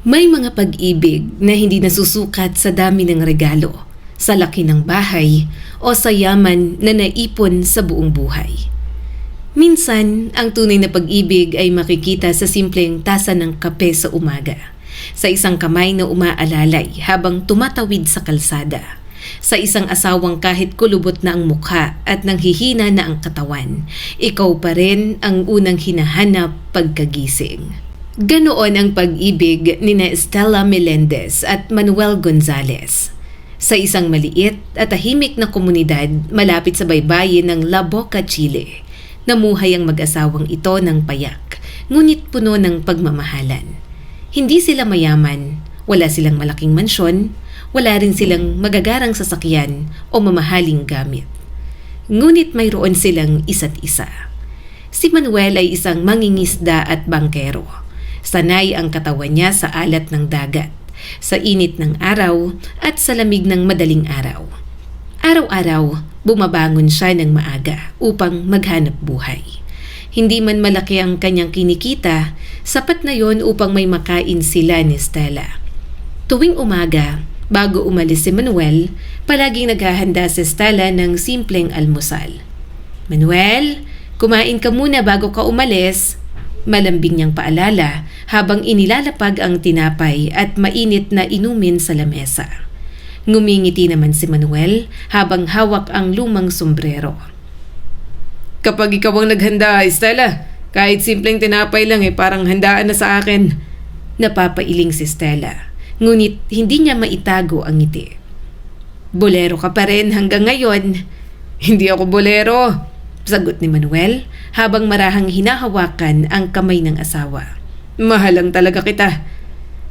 May mga pag-ibig na hindi nasusukat sa dami ng regalo, sa laki ng bahay, o sa yaman na naipon sa buong buhay. Minsan, ang tunay na pag-ibig ay makikita sa simpleng tasa ng kape sa umaga, sa isang kamay na umaalalay habang tumatawid sa kalsada, sa isang asawang kahit kulubot na ang mukha at nanghihina na ang katawan, ikaw pa rin ang unang hinahanap pagkagising. Ganoon ang pag-ibig ni Estela Melendez at Manuel Gonzalez. Sa isang maliit at tahimik na komunidad malapit sa baybayin ng La Boca, Chile, namuhay ang mag-asawang ito ng payak, ngunit puno ng pagmamahalan. Hindi sila mayaman, wala silang malaking mansyon, wala rin silang magagarang sasakyan o mamahaling gamit. Ngunit mayroon silang isa't isa. Si Manuel ay isang mangingisda at bangkero. Sanay ang katawan niya sa alat ng dagat, sa init ng araw at sa lamig ng madaling araw. Araw-araw, bumabangon siya ng maaga upang maghanap buhay. Hindi man malaki ang kanyang kinikita, sapat na yon upang may makain sila ni Stella. Tuwing umaga, bago umalis si Manuel, palaging naghahanda si Stella ng simpleng almusal. "Manuel, kumain ka muna bago ka umalis," malambing niyang paalala habang inilalapag ang tinapay at mainit na inumin sa lamesa. Ngumingiti naman si Manuel habang hawak ang lumang sombrero. "Kapag ikaw ang naghanda, Stella, kahit simpleng tinapay lang parang handaan na sa akin." Napapailing si Stella, ngunit hindi niya maitago ang ngiti. "Bolero ka pa rin hanggang ngayon." "Hindi ako bolero," sagot ni Manuel habang marahang hinahawakan ang kamay ng asawa. "Mahal lang talaga kita."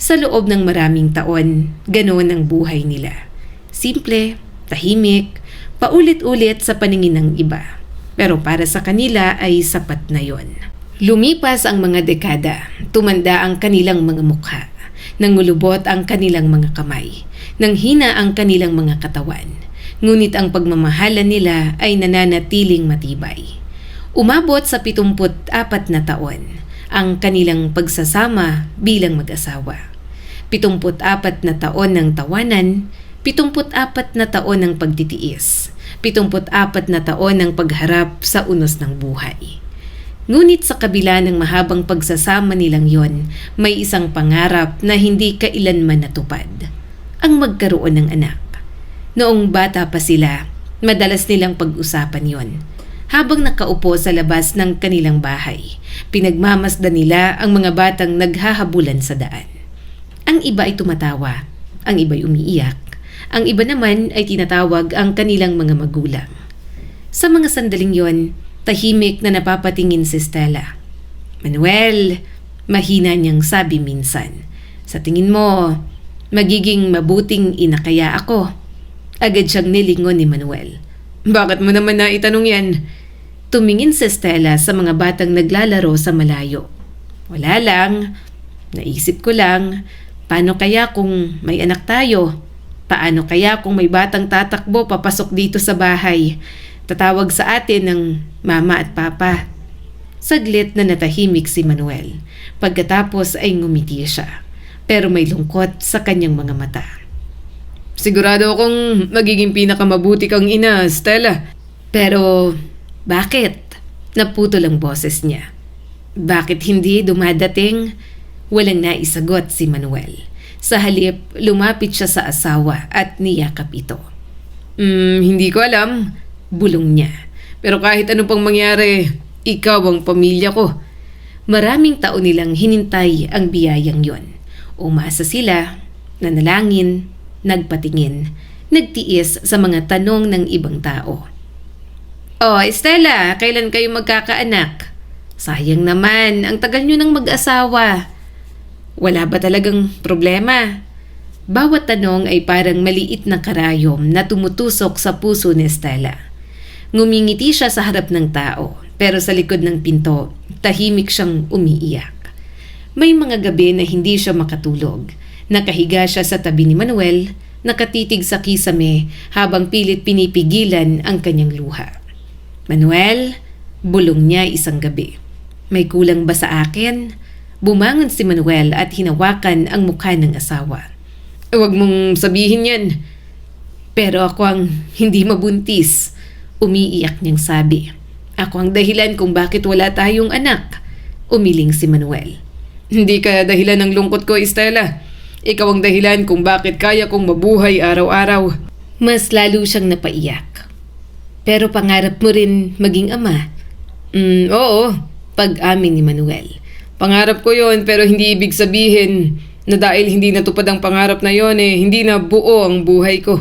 Sa loob ng maraming taon, ganoon ang buhay nila. Simple, tahimik, paulit-ulit sa paningin ng iba. Pero para sa kanila ay sapat na yon. Lumipas ang mga dekada, tumanda ang kanilang mga mukha, nangulubot ang kanilang mga kamay, nanghina ang kanilang mga katawan. Ngunit ang pagmamahalan nila ay nananatiling matibay. Umabot sa 74 na taon ang kanilang pagsasama bilang mag-asawa. 74 na taon ng tawanan, 74 na taon ng pagtitiis, 74 na taon ng pagharap sa unos ng buhay. Ngunit sa kabila ng mahabang pagsasama nilang yon, may isang pangarap na hindi kailanman natupad: ang magkaroon ng anak. Noong bata pa sila, madalas nilang pag-usapan yon. Habang nakaupo sa labas ng kanilang bahay, pinagmamasdan nila ang mga batang naghahabulan sa daan. Ang iba ay tumatawa, ang iba ay umiiyak, ang iba naman ay tinatawag ang kanilang mga magulang. Sa mga sandaling yon, tahimik na napapatingin si Stella. "Manuel," mahina niyang sabi minsan, "sa tingin mo, magiging mabuting ina kaya ako?" Agad siyang nilingon ni Manuel. "Bakit mo naman naitanong yan?" Tumingin si Stella sa mga batang naglalaro sa malayo. "Wala lang. Naisip ko lang, paano kaya kung may anak tayo? Paano kaya kung may batang tatakbo papasok dito sa bahay? Tatawag sa atin ng mama at papa." Saglit na natahimik si Manuel. Pagkatapos ay ngumiti siya, pero may lungkot sa kanyang mga mata. "Sigurado akong magiging pinakamabuti kang ina, Stella." "Pero bakit?" Naputol ang boses niya. "Bakit hindi dumadating?" Walang naisagot si Manuel. Sa halip, lumapit siya sa asawa at niyakap ito. Hindi ko alam," bulong niya. "Pero kahit ano pang mangyari, ikaw ang pamilya ko." Maraming taon nilang hinintay ang biyayang yon. Umasa sila, nanalangin, nagpatingin, nagtiis sa mga tanong ng ibang tao. "Oh, Stella, kailan kayo magkakaanak?" "Sayang naman, ang tagal nyo ng mag-asawa." "Wala ba talagang problema?" Bawat tanong ay parang maliit na karayom na tumutusok sa puso ni Stella. Ngumingiti siya sa harap ng tao, pero sa likod ng pinto, tahimik siyang umiiyak. May mga gabi na hindi siya makatulog. Nakahiga siya sa tabi ni Manuel, nakatitig sa kisame habang pilit pinipigilan ang kanyang luha. "Manuel," bulong niya isang gabi, "may kulang ba sa akin? Bumangon si Manuel at hinawakan ang mukha ng asawa. Huwag mong sabihin yan. Pero ako ang hindi mabuntis. Umiiyak niyang sabi. Ako ang dahilan kung bakit wala tayong anak. Umiling si Manuel. Hindi ka dahilan ng lungkot ko, Estela. Ikaw ang dahilan kung bakit kaya kong mabuhay araw-araw. Mas lalo siyang napaiyak. Pero pangarap mo rin maging ama. Oo, pag-amin ni Manuel. Pangarap ko yon, pero hindi ibig sabihin na dahil hindi natupad ang pangarap na yon hindi na buo ang buhay ko.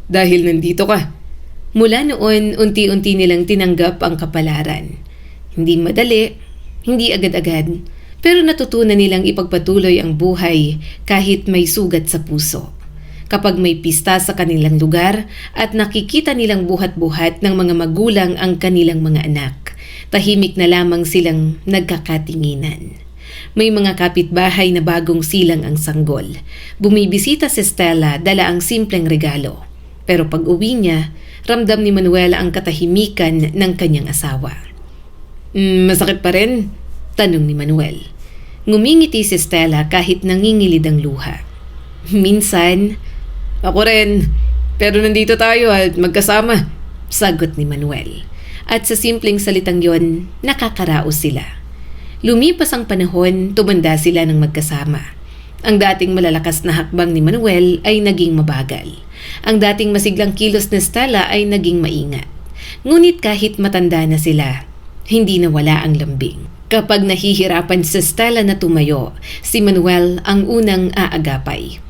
Dahil nandito ka. Mula noon, unti-unti nilang tinanggap ang kapalaran. Hindi madali, hindi agad-agad, pero natutunan nilang ipagpatuloy ang buhay kahit may sugat sa puso. Kapag may pista sa kanilang lugar at nakikita nilang buhat-buhat ng mga magulang ang kanilang mga anak, tahimik na lamang silang nagkakatinginan. May mga kapitbahay na bagong silang ang sanggol. Bumibisita si Stella dala ang simpleng regalo. Pero pag uwi niya, ramdam ni Manuel ang katahimikan ng kanyang asawa. Masakit pa rin? Tanong ni Manuel. Ngumingiti si Stella kahit nangingilid ang luha. Minsan, ako rin. Pero nandito tayo at magkasama. Sagot ni Manuel. At sa simpleng salitang yon, nakakaraos sila. Lumipas ang panahon, tumanda sila ng magkasama. Ang dating malalakas na hakbang ni Manuel ay naging mabagal. Ang dating masiglang kilos ni Stella ay naging maingat. Ngunit kahit matanda na sila, hindi nawala ang lambing. Kapag nahihirapan si Stella na tumayo, si Manuel ang unang aagapay.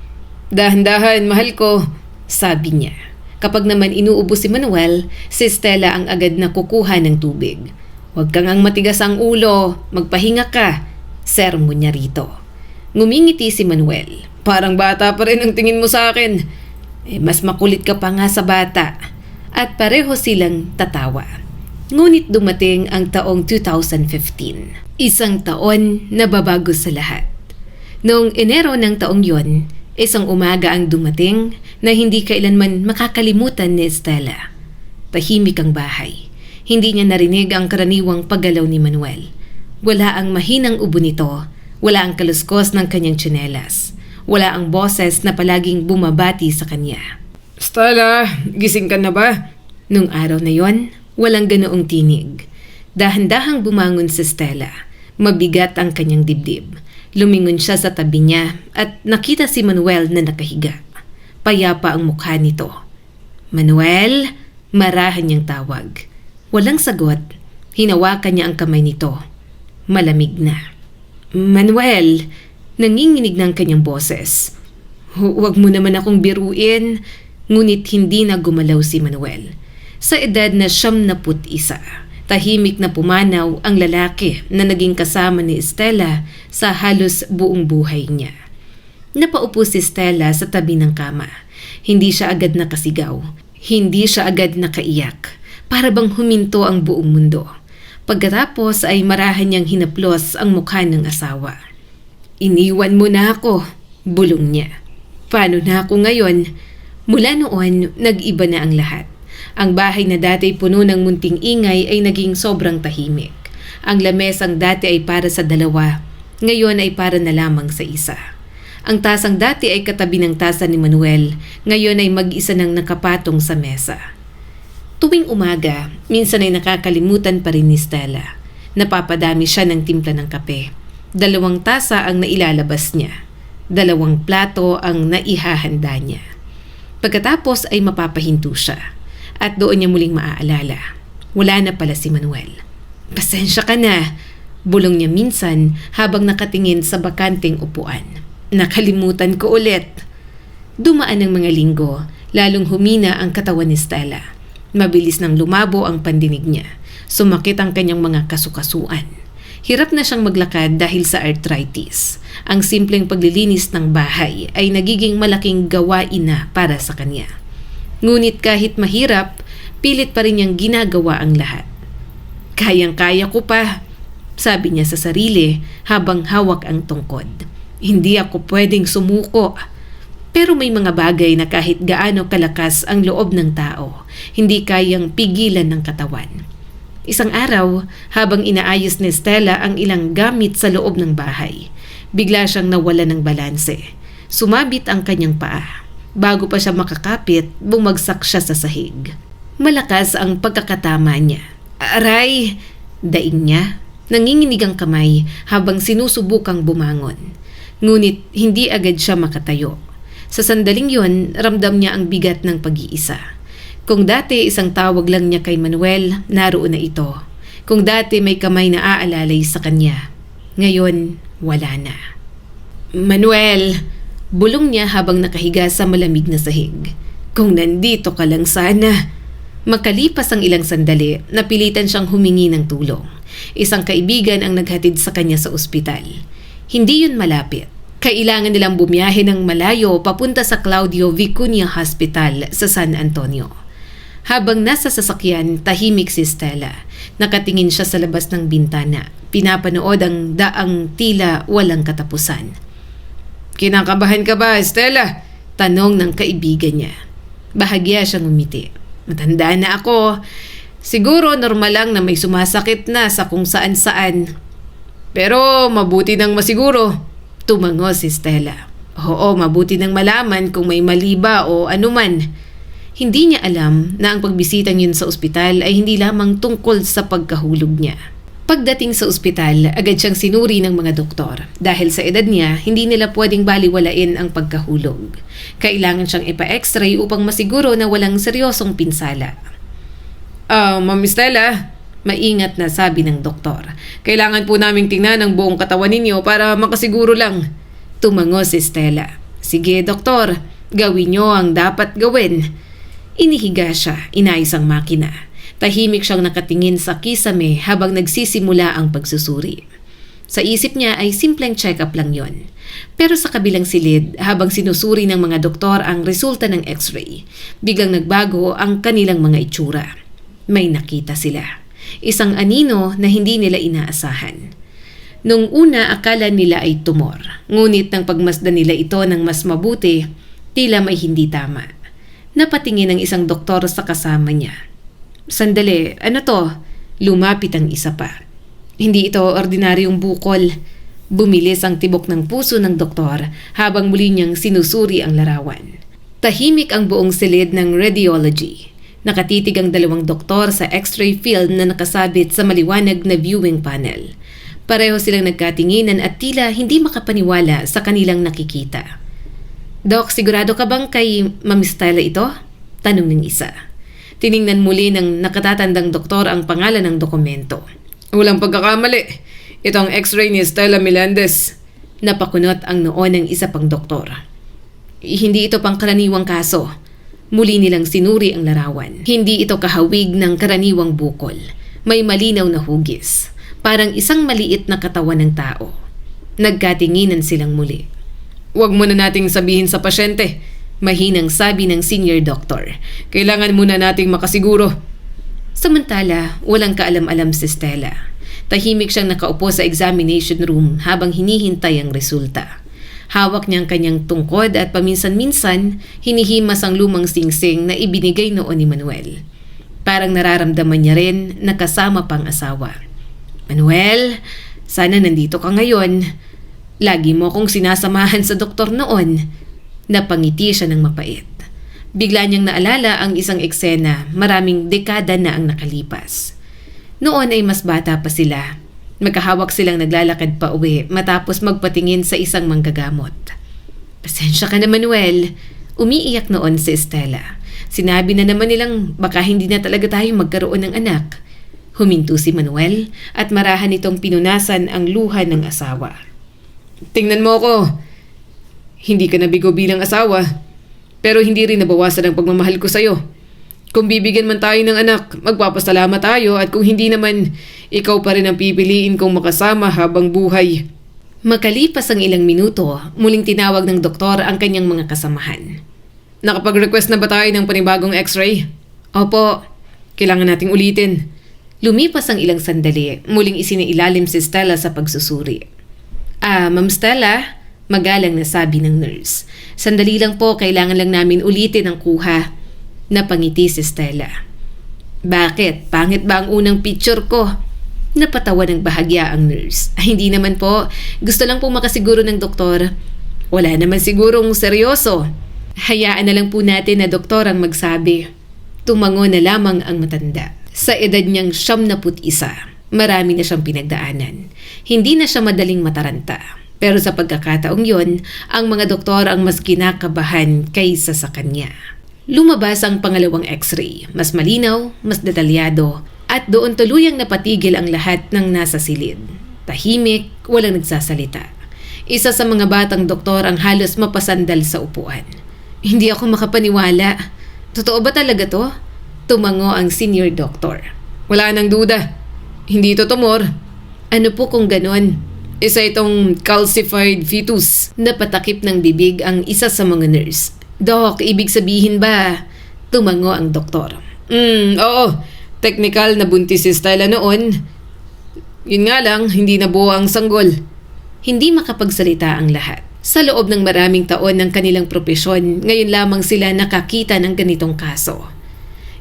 Dahan-dahan, mahal ko, sabi niya. Kapag naman inuubo si Manuel, si Stella ang agad na kukuha ng tubig. Huwag kang ang matigas ang ulo, magpahinga ka, sermon niya rito. Ngumingiti si Manuel. Parang bata pa rin ang tingin mo sa akin. Mas makulit ka pa nga sa bata. At pareho silang tatawa. Ngunit dumating ang taong 2015. Isang taon na babago sa lahat. Noong Enero ng taong yon, isang umaga ang dumating na hindi kailanman makakalimutan ni Stella. Tahimik ang bahay. Hindi niya narinig ang karaniwang paggalaw ni Manuel. Wala ang mahinang ubo nito. Wala ang kaluskos ng kanyang tsinelas. Wala ang boses na palaging bumabati sa kanya. Stella, gising ka na ba? Nung araw na yon, walang ganoong tinig. Dahan-dahang bumangon si Stella. Mabigat ang kanyang dibdib. Lumingon siya sa tabi niya at nakita si Manuel na nakahiga. Payapa ang mukha nito. Manuel, marahan niyang tawag. Walang sagot. Hinawakan niya ang kamay nito. Malamig na. Manuel, nanginginig ng kanyang boses. Huwag mo naman akong biruin. Ngunit hindi na gumalaw si Manuel. Sa edad na 71, tahimik na pumanaw ang lalaki na naging kasama ni Stella sa halos buong buhay niya. Napaupo si Stella sa tabi ng kama. Hindi siya agad nakasigaw. Hindi siya agad nakaiyak. Para bang huminto ang buong mundo. Pagkatapos ay marahan niyang hinaplos ang mukha ng asawa. Iniwan mo na ako, bulong niya. Paano na ako ngayon? Mula noon, nag-iba na ang lahat. Ang bahay na dati puno ng munting ingay ay naging sobrang tahimik. Ang lamesang dati ay para sa dalawa, ngayon ay para na lamang sa isa. Ang tasang dati ay katabi ng tasa ni Manuel, ngayon ay mag-isa nang nakapatong sa mesa. Tuwing umaga, minsan ay nakakalimutan pa rin ni Stella. Napapadami siya ng timpla ng kape. 2 tasa ang nailalabas niya. 2 plato ang naihahanda niya. Pagkatapos ay mapapahinto siya. At doon niya muling maaalala. Wala na pala si Manuel. Pasensya ka na, bulong niya minsan habang nakatingin sa bakanteng upuan. Nakalimutan ko ulit. Dumaan ang mga linggo, lalong humina ang katawan ni Stella. Mabilis nang lumabo ang pandinig niya. Sumakit ang kanyang mga kasukasuan. Hirap na siyang maglakad dahil sa arthritis. Ang simpleng paglilinis ng bahay ay nagiging malaking gawain na para sa kanya. Ngunit kahit mahirap, pilit pa rin niyang ginagawa ang lahat. Kayang-kaya ko pa, sabi niya sa sarili habang hawak ang tungkod. Hindi ako pwedeng sumuko. Pero may mga bagay na kahit gaano kalakas ang loob ng tao, hindi kayang pigilan ng katawan. Isang araw, habang inaayos ni Stella ang ilang gamit sa loob ng bahay, bigla siyang nawala ng balanse. Sumabit ang kanyang paa. Bago pa siya makakapit, bumagsak siya sa sahig. Malakas ang pagkakatama niya. Aray! Daing niya. Nanginginig ang kamay habang sinusubukang bumangon. Ngunit hindi agad siya makatayo. Sa sandaling yun, ramdam niya ang bigat ng pag-iisa. Kung dati isang tawag lang niya kay Manuel, naroon na ito. Kung dati may kamay na aalalay sa kanya, ngayon wala na. Manuel! Bulong niya habang nakahiga sa malamig na sahig. Kung nandito ka lang sana. Makalipas ang ilang sandali, napilitan siyang humingi ng tulong. Isang kaibigan ang naghatid sa kanya sa ospital. Hindi yun malapit. Kailangan nilang bumiyahe ng malayo papunta sa Claudio Vicuña Hospital sa San Antonio. Habang nasa sasakyan, tahimik si Stella. Nakatingin siya sa labas ng bintana. Pinapanood ang daang tila walang katapusan. Kinakabahan ka ba, Stella? Tanong ng kaibigan niya. Bahagya siyang umiti. Matanda na ako. Siguro normal lang na may sumasakit na sa kung saan-saan. Pero mabuti nang masiguro. Tumango si Stella. Oo, mabuti nang malaman kung may mali ba o anuman. Hindi niya alam na ang pagbisitang yun sa ospital ay hindi lamang tungkol sa pagkahulog niya. Pagdating sa ospital, agad siyang sinuri ng mga doktor. Dahil sa edad niya, hindi nila pwedeng baliwalain ang pagkahulog. Kailangan siyang ipa-x-ray upang masiguro na walang seryosong pinsala. Ma'am Stella, maingat na sabi ng doktor. Kailangan po naming tingnan ang buong katawan ninyo para makasiguro lang. Tumango si Stella. Sige doktor, gawin niyo ang dapat gawin. Inihiga siya, inayos ang makina. Tahimik siyang nakatingin sa kisame habang nagsisimula ang pagsusuri. Sa isip niya ay simpleng check-up lang yon. Pero sa kabilang silid, habang sinusuri ng mga doktor ang resulta ng x-ray, biglang nagbago ang kanilang mga itsura. May nakita sila. Isang anino na hindi nila inaasahan. Nung una akala nila ay tumor, ngunit nang pagmasdan nila ito ng mas mabuti, tila may hindi tama. Napatingin ang isang doktor sa kasama niya. Sandali, ano to? Lumapit ang isa pa. Hindi ito ordinaryong bukol. Bumilis ang tibok ng puso ng doktor habang muli niyang sinusuri ang larawan. Tahimik ang buong silid ng radiology. Nakatitig ang dalawang doktor sa x-ray film na nakasabit sa maliwanag na viewing panel. Pareho silang nagkatinginan at tila hindi makapaniwala sa kanilang nakikita. Dok, sigurado ka bang kay Ma'am Stella ito? Tanong ng isa. Tiningnan muli ng nakatatandang doktor ang pangalan ng dokumento. Walang pagkakamali. Ito ang x-ray ni Stella Melendez. Napakunot ang noo ng isa pang doktor. Hindi ito pang karaniwang kaso. Muli nilang sinuri ang larawan. Hindi ito kahawig ng karaniwang bukol. May malinaw na hugis. Parang isang maliit na katawan ng tao. Nagkatinginan silang muli. Huwag muna nating sabihin sa pasyente, mahinang sabi ng senior doctor. Kailangan muna nating makasiguro. Samantala, walang kaalam-alam si Stella. Tahimik siyang nakaupo sa examination room habang hinihintay ang resulta. Hawak niya ang kanyang tungkod at paminsan-minsan hinihimas ang lumang singsing na ibinigay noon ni Manuel. Parang nararamdaman niya rin na kasama pang asawa. Manuel, sana nandito ka ngayon. Lagi mo akong sinasamahan sa doktor noon. Napangiti siya ng mapait. Bigla niyang naalala ang isang eksena, maraming dekada na ang nakalipas. Noon ay mas bata pa sila. Magkahawak silang naglalakad pa uwi matapos magpatingin sa isang manggagamot. Pasensya ka na Manuel. Umiiyak noon si Stella. Sinabi na naman nilang baka hindi na talaga tayo magkaroon ng anak. Huminto si Manuel at marahan itong pinunasan ang luha ng asawa. Tingnan mo ako. Hindi ka nabigo bilang asawa. Pero hindi rin nabawasan ang pagmamahal ko sa'yo. Kung bibigyan man tayo ng anak, magpapasalamat tayo at kung hindi naman, ikaw pa rin ang pipiliin kong makasama habang buhay. Makalipas ang ilang minuto, muling tinawag ng doktor ang kanyang mga kasamahan. Nakapag-request na ba tayo ng panibagong x-ray? Opo, kailangan nating ulitin. Lumipas ang ilang sandali, muling isinailalim si Stella sa pagsusuri. Ma'am Stella, magalang na sabi ng nurse. Sandali lang po, kailangan lang namin ulitin ang kuha. Napangiti si Stella. Bakit? Pangit ba ang unang picture ko? Napatawa ng bahagya ang nurse. Ay, hindi naman po. Gusto lang po makasiguro ng doktor. Wala naman sigurong seryoso. Hayaan na lang po natin na doktor ang magsabi. Tumango na lamang ang matanda. Sa edad niyang 71, marami na siyang pinagdaanan. Hindi na siya madaling mataranta. Pero sa pagkakataong yon, ang mga doktor ang mas kinakabahan kaysa sa kanya. Lumabas ang pangalawang x-ray. Mas malinaw, mas detalyado, at doon tuluyang napatigil ang lahat ng nasa silid. Tahimik, walang nagsasalita. Isa sa mga batang doktor ang halos mapasandal sa upuan. Hindi ako makapaniwala. Totoo ba talaga to? Tumango ang senior doctor. Wala nang duda. Hindi to tumor. Ano po kung ganon? Isa itong calcified fetus. Napatakip ng bibig ang isa sa mga nurse. Doc, ibig sabihin ba? Tumango ang doktor. Oo. Technical na buntis si Stella noon. Yun nga lang, hindi nabuo ang sanggol. Hindi makapagsalita ang lahat. Sa loob ng maraming taon ng kanilang propesyon, ngayon lamang sila nakakita ng ganitong kaso.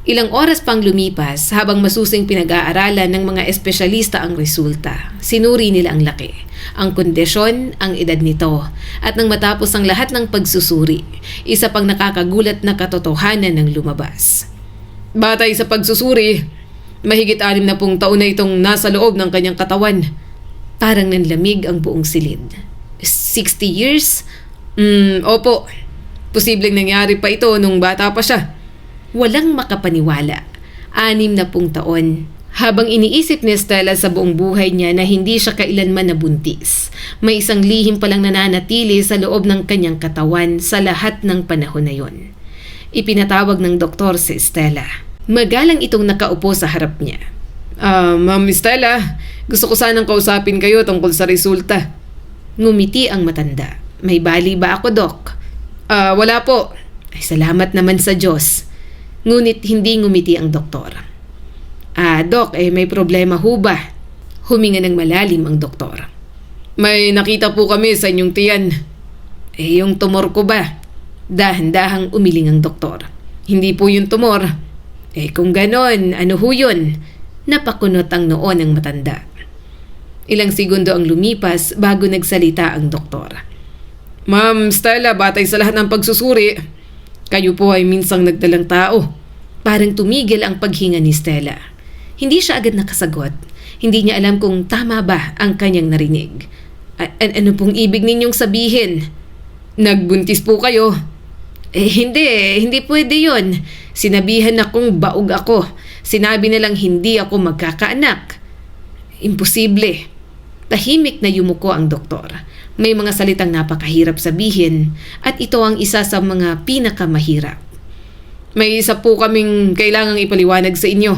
Ilang oras pang lumipas habang masusing pinag-aaralan ng mga espesyalista ang resulta. Sinuri nila ang laki, ang kondisyon, ang edad nito, at nang matapos ang lahat ng pagsusuri, isa pang nakakagulat na katotohanan ng lumabas. Batay sa pagsusuri, mahigit 60 taon na itong nasa loob ng kanyang katawan. Parang nanlamig ang buong silid. 60 years? Opo. Posibleng nangyari pa ito nung bata pa siya. Walang makapaniwala. 60 taon. Habang iniisip ni Stella sa buong buhay niya na hindi siya kailanman nabuntis, may isang lihim palang nananatili sa loob ng kanyang katawan sa lahat ng panahon na yon. Ipinatawag ng doktor si Stella. Magalang itong nakaupo sa harap niya. Ma'am Stella, gusto ko sanang kausapin kayo tungkol sa resulta. Ngumiti ang matanda. May bali ba ako, Doc? Wala po. Ay, salamat naman sa Diyos. Ngunit hindi ngumiti ang doktor. Doc, may problema ho ba? Huminga ng malalim ang doktor. May nakita po kami sa inyong tiyan. Yung tumor ko ba? Dahan-dahang umiling ang doktor. Hindi po yung tumor. Kung ganon, ano ho yun? Napakunot ang noo ng matanda. Ilang segundo ang lumipas bago nagsalita ang doktor. Ma'am Stella, batay sa lahat ng pagsusuri, kayo po ay minsang nagdalang tao. Parang tumigil ang paghinga ni Stella. Hindi siya agad nakasagot. Hindi niya alam kung tama ba ang kanyang narinig. Ano pong ibig ninyong sabihin? Nagbuntis po kayo? Hindi pwede yon. Sinabihan akong baog ako. Sinabi nilang hindi ako magkakaanak. Imposible. Tahimik na yumuko ang doktor. May mga salitang napakahirap sabihin at ito ang isa sa mga pinakamahirap. May isa po kaming kailangang ipaliwanag sa inyo.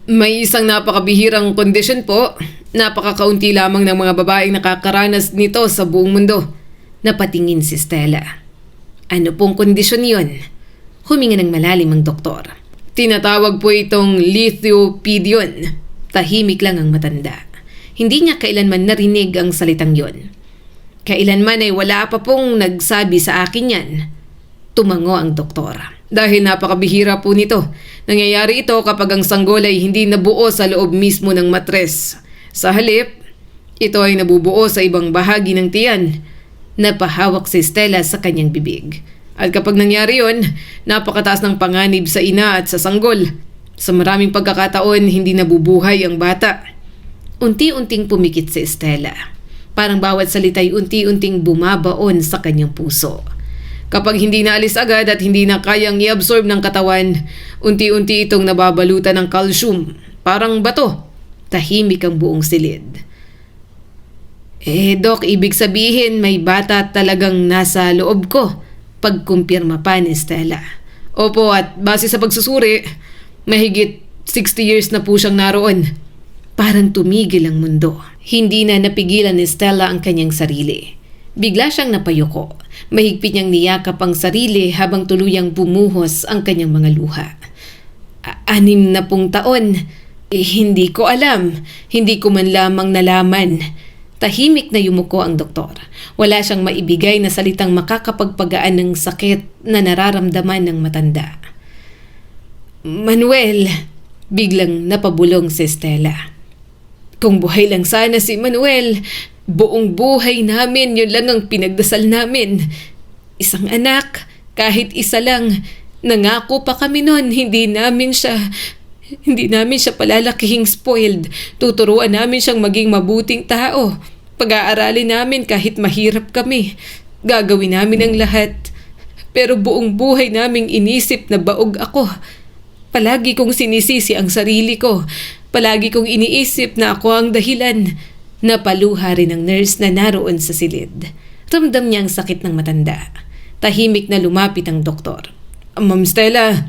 May isang napakabihirang kondisyon po. Napakakaunti lamang ng mga babaeng nakakaranas nito sa buong mundo. Napatingin si Stella. Ano pong kondisyon yon? Huminga ng malalim ang doktor. Tinatawag po itong lithopedion. Tahimik lang ang matanda. Hindi niya kailanman narinig ang salitang yon. Kailanman ay wala pa pong nagsabi sa akin yan. Tumango ang doktor. Dahil napakabihira po nito. Nangyayari ito kapag ang sanggol ay hindi nabuo sa loob mismo ng matres. Sa halip, ito ay nabubuo sa ibang bahagi ng tiyan. Napahawak si Stella sa kanyang bibig. At kapag nangyari yon, napakataas ng panganib sa ina at sa sanggol. Sa maraming pagkakataon, hindi nabubuhay ang bata. Unti-unting pumikit si Stella. Parang bawat salita'y unti-unting bumabaon sa kanyang puso. Kapag hindi naalis agad at hindi na kayang i-absorb ng katawan, unti-unti itong nababalutan ng calcium. Parang bato. Tahimik ang buong silid. Doc, ibig sabihin may bata talagang nasa loob ko. Pagkumpirma pa ni Stella. Opo, at base sa pagsusuri, mahigit 60 years na po siyang naroon. Parang tumigil ang mundo. Hindi na napigilan ni Stella ang kanyang sarili. Bigla siyang napayuko. Mahigpit niyang niyakap ang sarili habang tuluyang bumuhos ang kanyang mga luha. 60 taon. Hindi ko alam. Hindi ko man lamang nalaman. Tahimik na yumuko ang doktor. Wala siyang maibigay na salitang makakapagpagaan ng sakit na nararamdaman ng matanda. Manuel, Biglang napabulong si Stella. Kung buhay lang sana si Manuel, buong buhay namin, yun lang ang pinagdasal namin. Isang anak, kahit isa lang. Nangako pa kami noon, hindi namin siya palalakihing spoiled. Tuturuan namin siyang maging mabuting tao. Pag-aaralin namin kahit mahirap kami. Gagawin namin ang lahat. Pero buong buhay naming inisip na baog ako. Palagi kong sinisisi ang sarili ko. Palagi kong iniisip na ako ang dahilan. Napaluha rin ang nurse na naroon sa silid. Ramdam niya ang sakit ng matanda. Tahimik na lumapit ang doktor. Ma'am Stella,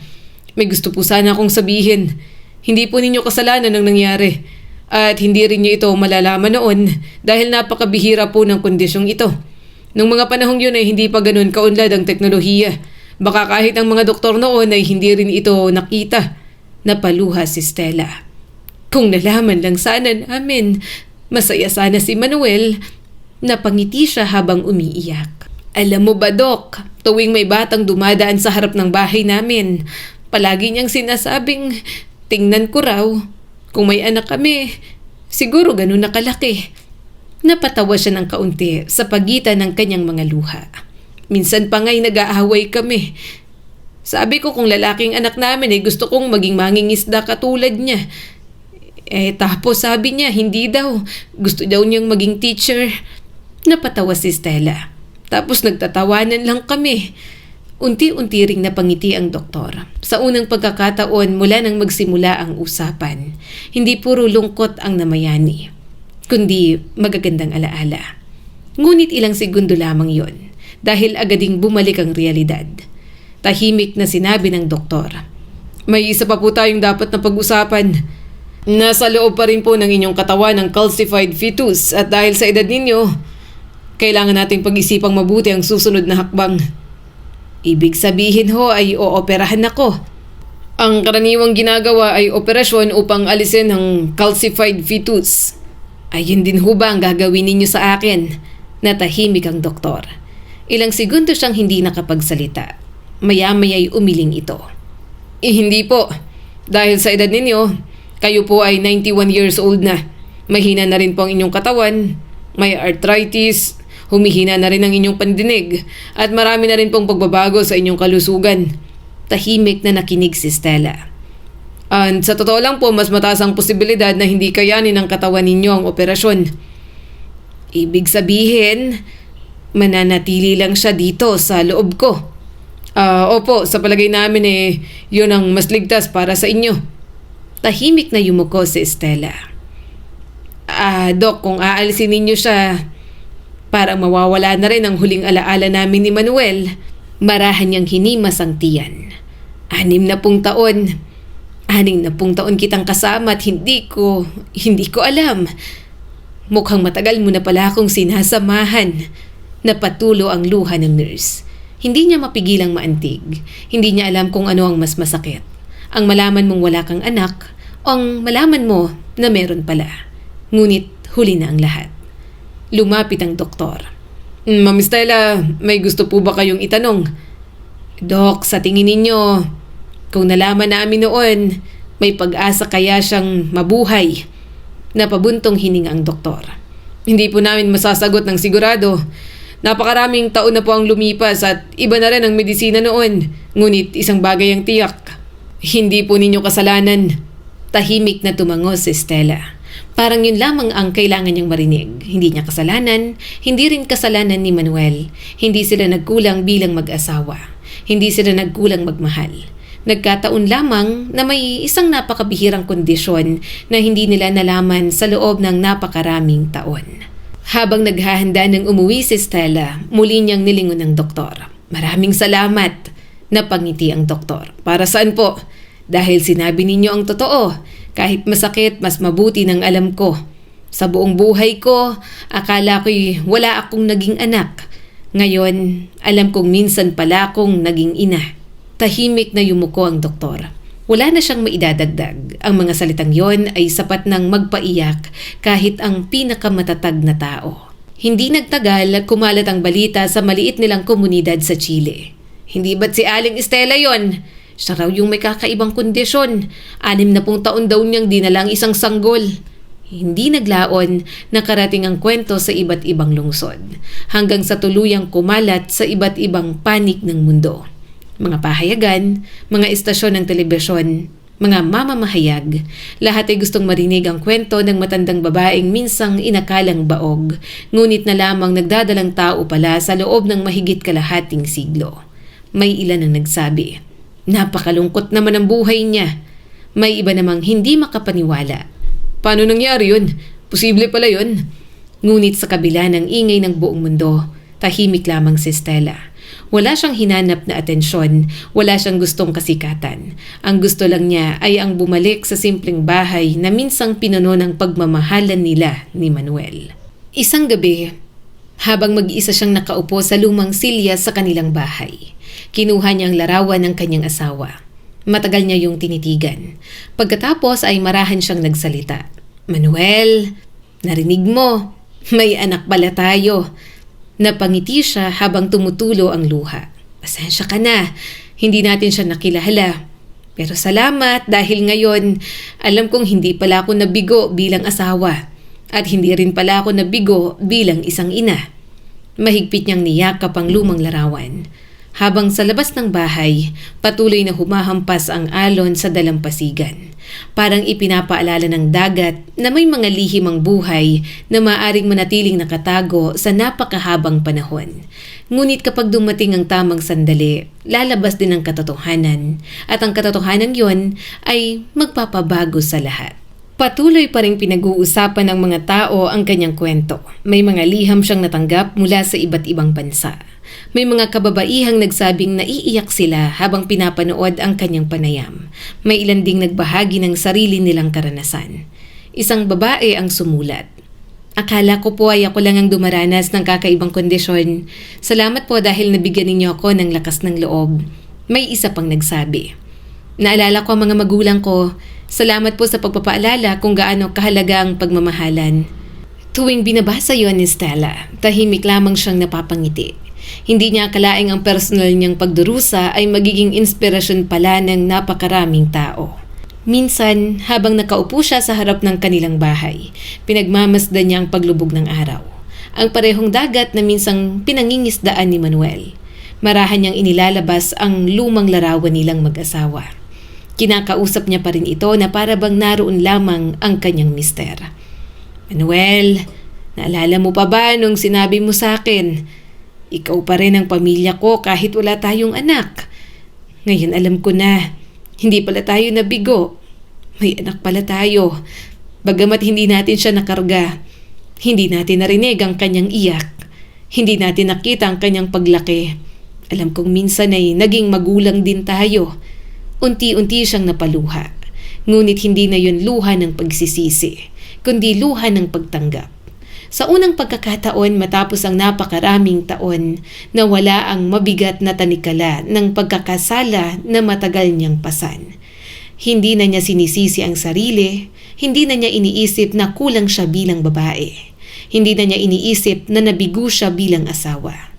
may gusto po sana akong sabihin. Hindi po ninyo kasalanan ang nangyari. At hindi rin niyo ito malalaman noon dahil napakabihira po ng kondisyong ito. Nung mga panahong yun ay hindi pa ganun kaunlad ang teknolohiya. Baka kahit ang mga doktor noon ay hindi rin ito nakita. Napaluha si Stella. Kung nalaman lang sana namin, masaya sana si Manuel. Napangiti siya habang umiiyak. Alam mo ba, Dok, tuwing may batang dumadaan sa harap ng bahay namin, palagi niyang sinasabing, tingnan ko raw, kung may anak kami, siguro ganun na kalaki. Napatawa siya ng kaunti sa pagitan ng kanyang mga luha. Minsan pa nga'y nag-aaway kami. Sabi ko kung lalaking anak namin ay gusto kong maging mangingisda katulad niya. Tapos sabi niya hindi daw, gusto daw niyang maging teacher. Napatawa si Stella. Tapos nagtatawanan lang kami. Unti-unti ring napangiti ang doktor. Sa unang pagkakataon mula nang magsimula ang usapan, hindi puro lungkot ang namayani, kundi magagandang alaala. Ngunit ilang segundo lamang yon dahil agading bumalik ang realidad. Tahimik na sinabi ng doktor, may isa pa po tayong dapat na pag-usapan. Nasa loob pa rin po ng inyong katawan ang calcified fetus at dahil sa edad ninyo, kailangan nating pag-isipang mabuti ang susunod na hakbang. Ibig sabihin ho ay ooperahan ako. Ang karaniwang ginagawa ay operasyon upang alisin ang calcified fetus. Ayun din ho ba ang gagawin ninyo sa akin? Natahimik ang doktor. Ilang segundo siyang hindi nakapagsalita. Maya-maya'y umiling ito. Hindi po. Dahil sa edad ninyo, kayo po ay 91 years old na. Mahina na rin po ang inyong katawan. May arthritis, humihina na rin ang inyong pandinig at marami na rin pong pagbabago sa inyong kalusugan. Tahimik na nakinig si Stella. And sa totoo lang po, mas mataas ang posibilidad na hindi kayanin ng katawan ninyo ang operasyon. Ibig sabihin, mananatili lang siya dito sa loob ko. Opo, sa palagay namin yun ang mas ligtas para sa inyo. Tahimik na yumuko si Stella. Dok, kung aalisin ninyo siya, parang mawawala na rin ang huling alaala namin ni Manuel. Marahan niyang hinimas ang tiyan. 6 na pung taon kitang kasama at hindi ko alam. Mukhang matagal mo na pala akong sinasamahan. Napatulo ang luha ng nurse. Hindi niya mapigilang maantig. Hindi niya alam kung ano ang mas masakit. Ang malaman mong wala kang anak o ang malaman mo na meron pala. Ngunit huli na ang lahat. Lumapit ang doktor. Ma'am Stella, may gusto po ba kayong itanong? Dok, sa tingin ninyo, kung nalaman namin noon, may pag-asa kaya siyang mabuhay? Napabuntong hininga ang doktor. Hindi po namin masasagot ng sigurado. Napakaraming taon na po ang lumipas at iba na rin ang medisina noon. Ngunit isang bagay ang tiyak. Hindi po ninyo kasalanan. Tahimik na tumango si Stella. Parang yun lamang ang kailangan niyang marinig. Hindi niya kasalanan, hindi rin kasalanan ni Manuel. Hindi sila nagkulang bilang mag-asawa. Hindi sila nagkulang magmahal. Nagkataon lamang na may isang napakabihirang kondisyon na hindi nila nalaman sa loob ng napakaraming taon. Habang naghahanda ng umuwi si Stella, muli niyang nilingon ng doktor. Maraming salamat. Napangiti ang doktor. Para saan po? Dahil sinabi ninyo ang totoo. Kahit masakit, mas mabuti ng alam ko. Sa buong buhay ko, akala ko'y wala akong naging anak. Ngayon, alam kong minsan pala akong naging ina. Tahimik na yumuko ang doktor. Wala na siyang maidadagdag. Ang mga salitang yon ay sapat ng magpaiyak kahit ang pinakamatatag na tao. Hindi nagtagal, kumalat ang balita sa maliit nilang komunidad sa Chile. Hindi ba't si Aling Estela yon? Siya raw yung may kakaibang kondisyon. 60 taon daw niyang dinala ang isang sanggol. Hindi naglaon, nakarating ang kwento sa iba't ibang lungsod, hanggang sa tuluyang kumalat sa iba't ibang panig ng mundo. Mga pahayagan, mga istasyon ng telebisyon, mga mamamahayag, lahat ay gustong marinig ang kwento ng matandang babaeng minsang inakalang baog, ngunit na lamang nagdadalang tao pala sa loob ng mahigit kalahating siglo. May ilan ang nagsabi, napakalungkot naman ang buhay niya. May iba namang hindi makapaniwala. Paano nangyari yun? Posible pala yun. Ngunit sa kabila ng ingay ng buong mundo, tahimik lamang si Stella. Wala siyang hinanap na atensyon, wala siyang gustong kasikatan. Ang gusto lang niya ay ang bumalik sa simpleng bahay na minsang pinuno ng pagmamahalan nila ni Manuel. Isang gabi, habang mag-isa siyang nakaupo sa lumang silya sa kanilang bahay, kinuha niya ang larawan ng kanyang asawa. Matagal niya yung tinitigan. Pagkatapos ay marahan siyang nagsalita. Manuel, narinig mo, may anak pala tayo. Napangiti siya habang tumutulo ang luha. Pasensya ka na, hindi natin siya nakilala. Pero salamat dahil ngayon, alam kong hindi pala ako nabigo bilang asawa. At hindi rin pala ako nabigo bilang isang ina. Mahigpit niyang niyakap ang lumang larawan. Habang sa labas ng bahay, patuloy na humahampas ang alon sa dalampasigan. Parang ipinapaalala ng dagat na may mga lihim ang buhay na maaring manatiling nakatago sa napakahabang panahon. Ngunit kapag dumating ang tamang sandali, lalabas din ang katotohanan at ang katotohanan yon ay magpapabago sa lahat. Patuloy pa rin pinag-uusapan ng mga tao ang kanyang kwento. May mga liham siyang natanggap mula sa iba't ibang bansa. May mga kababaihang nagsabing naiiyak sila habang pinapanood ang kanyang panayam. May ilan ding nagbahagi ng sarili nilang karanasan. Isang babae ang sumulat. Akala ko po ay ako lang ang dumaranas ng kakaibang kondisyon. Salamat po dahil nabigyan ninyo ako ng lakas ng loob. May isa pang nagsabi. Naalala ko ang mga magulang ko. Salamat po sa pagpapaalala kung gaano kahalaga ang pagmamahalan. Tuwing binabasa yon ni Stella, tahimik lamang siyang napapangiti. Hindi niya akalaing ang personal niyang pagdurusa ay magiging inspirasyon pala ng napakaraming tao. Minsan, habang nakaupo siya sa harap ng kanilang bahay, pinagmamasdan niya ang paglubog ng araw. Ang parehong dagat na minsang pinangingisdaan ni Manuel. Marahan niyang inilalabas ang lumang larawan nilang mag-asawa. Kinakausap niya pa rin ito na para bang naroon lamang ang kanyang mister. Manuel, naalala mo pa ba nung sinabi mo sa akin, ikaw pa rin ang pamilya ko kahit wala tayong anak. Ngayon alam ko na, hindi pala tayo nabigo. May anak pala tayo. Bagamat hindi natin siya nakarga, hindi natin narinig ang kanyang iyak. Hindi natin nakita ang kanyang paglaki. Alam kong minsan ay naging magulang din tayo. Unti-unti siyang napaluha. Ngunit hindi na yun luha ng pagsisisi, kundi luha ng pagtanggap. Sa unang pagkakataon matapos ang napakaraming taon, nawala ang mabigat na tanikala ng pagkakasala na matagal niyang pasan. Hindi na niya sinisisi ang sarili, hindi na niya iniisip na kulang siya bilang babae. Hindi na niya iniisip na nabigo siya bilang asawa.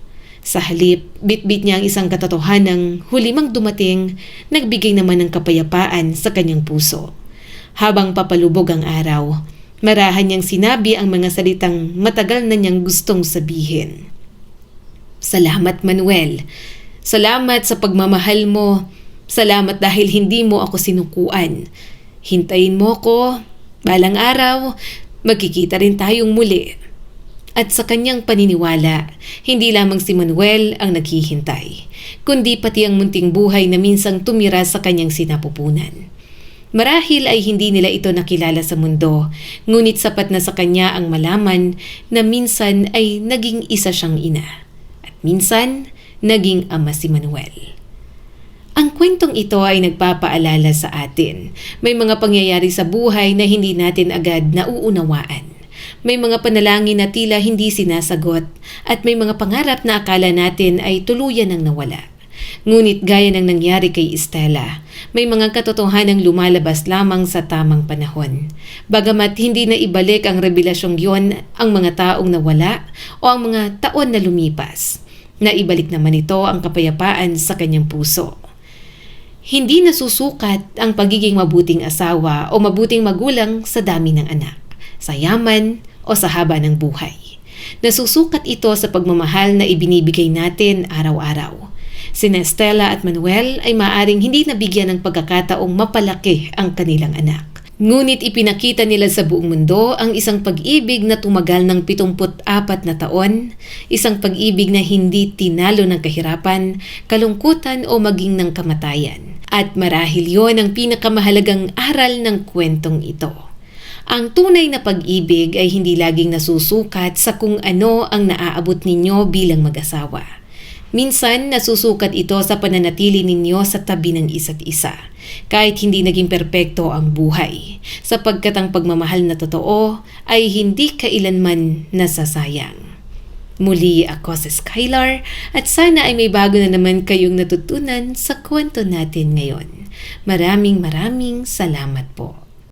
Sa halip, bitbit niya ang isang katotohanang huli mang dumating, nagbigay naman ng kapayapaan sa kanyang puso. Habang papalubog ang araw, marahan niyang sinabi ang mga salitang matagal na niyang gustong sabihin. Salamat Manuel. Salamat sa pagmamahal mo. Salamat dahil hindi mo ako sinukuan. Hintayin mo ko. Balang araw, magkikita rin tayong muli. At sa kanyang paniniwala, hindi lamang si Manuel ang naghihintay, kundi pati ang munting buhay na minsang tumira sa kanyang sinapupunan. Marahil ay hindi nila ito nakilala sa mundo, ngunit sapat na sa kanya ang malaman na minsan ay naging isa siyang ina at minsan naging ama si Manuel. Ang kwentong ito ay nagpapaalala sa atin. May mga pangyayari sa buhay na hindi natin agad nauunawaan. May mga panalangin na tila hindi sinasagot at may mga pangarap na akala natin ay tuluyan ng nawala. Ngunit gaya ng nangyari kay Stella, may mga katotohanang lumalabas lamang sa tamang panahon. Bagamat hindi na ibalik ang revelasyong yon ang mga taong nawala o ang mga taon na lumipas, naibalik naman ito ang kapayapaan sa kanyang puso. Hindi nasusukat ang pagiging mabuting asawa o mabuting magulang sa dami ng anak, sa yaman o sa haba ng buhay. Nasusukat ito sa pagmamahal na ibinibigay natin araw-araw. Sina Stella at Manuel ay maaring hindi nabigyan ng pagkakataong mapalaki ang kanilang anak. Ngunit ipinakita nila sa buong mundo ang isang pag-ibig na tumagal ng 74 na taon, isang pag-ibig na hindi tinalo ng kahirapan, kalungkutan o maging ng kamatayan. At marahil yon ang pinakamahalagang aral ng kwentong ito. Ang tunay na pag-ibig ay hindi laging nasusukat sa kung ano ang naaabot ninyo bilang mag-asawa. Minsan nasusukat ito sa pananatili ninyo sa tabi ng isa't isa, kahit hindi naging perpekto ang buhay, sapagkat ang pagmamahal na totoo ay hindi kailanman nasasayang. Muli ako si Skylar at sana ay may bago na naman kayong natutunan sa kwento natin ngayon. Maraming salamat po.